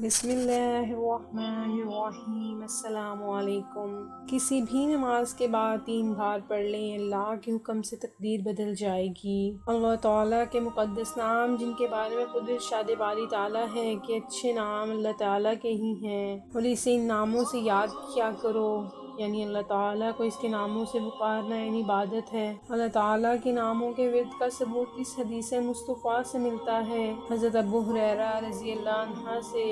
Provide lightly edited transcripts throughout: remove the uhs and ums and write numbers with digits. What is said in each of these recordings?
بسم اللہ الرحمن الرحیم۔ السلام علیکم۔ کسی بھی نماز کے بعد 3 بار پڑھ لیں، اللہ کے حکم سے تقدیر بدل جائے گی۔ اللہ تعالیٰ کے مقدس نام جن کے بارے میں خود ارشاد باری تعالیٰ ہے کہ اچھے نام اللہ تعالیٰ کے ہی ہیں اور اسے ان ناموں سے یاد کیا کرو، یعنی اللہ تعالیٰ کو اس کے ناموں سے پکارنا یعنی عبادت ہے۔ اللہ تعالیٰ کے ناموں کے ورد کا ثبوت اس حدیث مصطفیٰ سے ملتا ہے۔ حضرت ابو ہریرہ رضی اللہ عنہ سے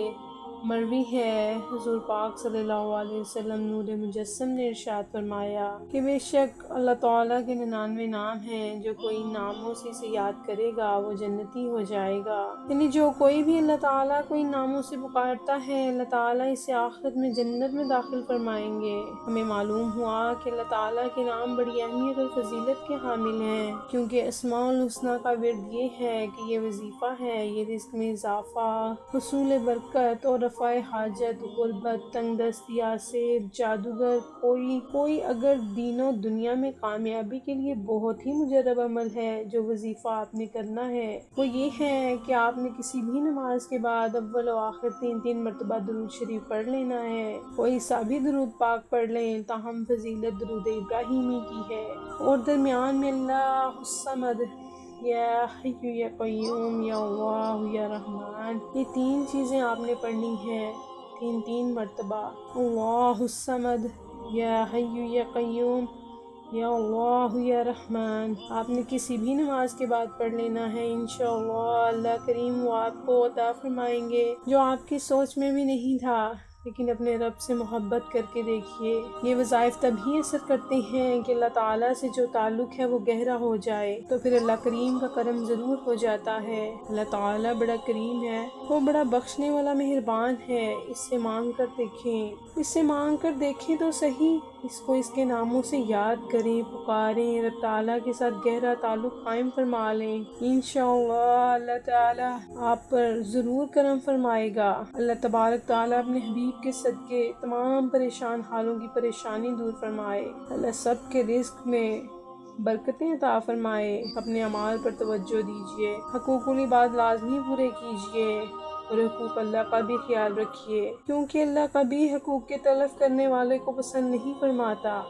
مروی ہے، حضور پاک صلی اللہ علیہ وسلم نور مجسم نے ارشاد فرمایا کہ بے شک اللہ تعالیٰ کے 99 نام ہیں، جو کوئی ان ناموں سے اسے یاد کرے گا وہ جنتی ہو جائے گا۔ یعنی جو کوئی بھی اللہ تعالیٰ کو ان ناموں سے پکارتا ہے، اللہ تعالیٰ اسے آخرت میں جنت میں داخل فرمائیں گے۔ ہمیں معلوم ہوا کہ اللہ تعالیٰ کے نام بڑی اہمیت اور فضیلت کے حامل ہیں، کیونکہ اسماء الحسنیٰ کا ورد یہ ہے کہ یہ وظیفہ ہے، یہ رزق میں اضافہ، حصول برکت اور رفع حاجت، غربت، تنگ دستی، آسر، جادوگر، کوئی اگر دین و دنیا میں کامیابی کے لیے بہت ہی مجرب عمل ہے جو وظیفہ آپ نے کرنا ہے وہ یہ ہے کہ آپ نے کسی بھی نماز کے بعد اول و آخر 3 مرتبہ درود شریف پڑھ لینا ہے۔ کوئی سا بھی درود پاک پڑھ لیں، تاہم فضیلت درود ابراہیمی کی ہے، اور درمیان میں اللہ الصمد، یا حی یا قیوم، یا اللہ یا رحمان، یہ 3 چیزیں آپ نے پڑھنی ہیں 3 مرتبہ۔ اللہ الصمد، یا حی یا قیوم، یا اللہ یا رحمان، آپ نے کسی بھی نماز کے بعد پڑھ لینا ہے۔ انشاءاللہ اللہ کریم وہ آپ کو عطا فرمائیں گے جو آپ کی سوچ میں بھی نہیں تھا۔ لیکن اپنے رب سے محبت کر کے دیکھیے، یہ وظائف تبھی اثر کرتے ہیں کہ اللہ تعالیٰ سے جو تعلق ہے وہ گہرا ہو جائے، تو پھر اللہ کریم کا کرم ضرور ہو جاتا ہے۔ اللہ تعالیٰ بڑا کریم ہے، وہ بڑا بخشنے والا مہربان ہے۔ اس سے مانگ کر دیکھیں تو صحیح، اس کو اس کے ناموں سے یاد کریں، پکاریں، رب تعالیٰ کے ساتھ گہرا تعلق قائم فرما لیں۔ انشاءاللہ اللہ تعالیٰ آپ پر ضرور کرم فرمائے گا۔ اللہ تبارک تعالیٰ اپنے حبیب کے صدقے تمام پریشان حالوں کی پریشانی دور فرمائے۔ اللہ سب کے رزق میں برکتیں عطا فرمائے۔ اپنے اعمال پر توجہ دیجیے، حقوق العباد لازمی پورے کیجیے، اور حقوق اللہ کا بھی خیال رکھیے، کیونکہ اللہ کبھی حقوق کے تلف کرنے والے کو پسند نہیں فرماتا۔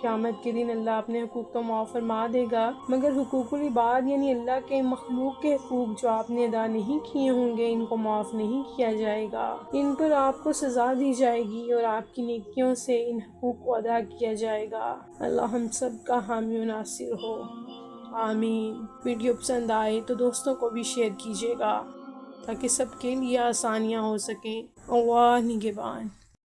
قیامت کے دن اللہ اپنے حقوق تو معاف فرما دے گا، مگر حقوق العباد یعنی اللہ کے مخلوق کے حقوق جو آپ نے ادا نہیں کیے ہوں گے، ان کو معاف نہیں کیا جائے گا۔ ان پر آپ کو سزا دی جائے گی اور آپ کی نیکیوں سے ان حقوق کو ادا کیا جائے گا۔ اللہ ہم سب کا حامی و ناصر ہو، آمین۔ ویڈیو پسند آئے تو دوستوں کو بھی شیئر کیجیے گا تاکہ سب کے لیے آسانیاں ہو سکیں۔ اللہ نگہبان۔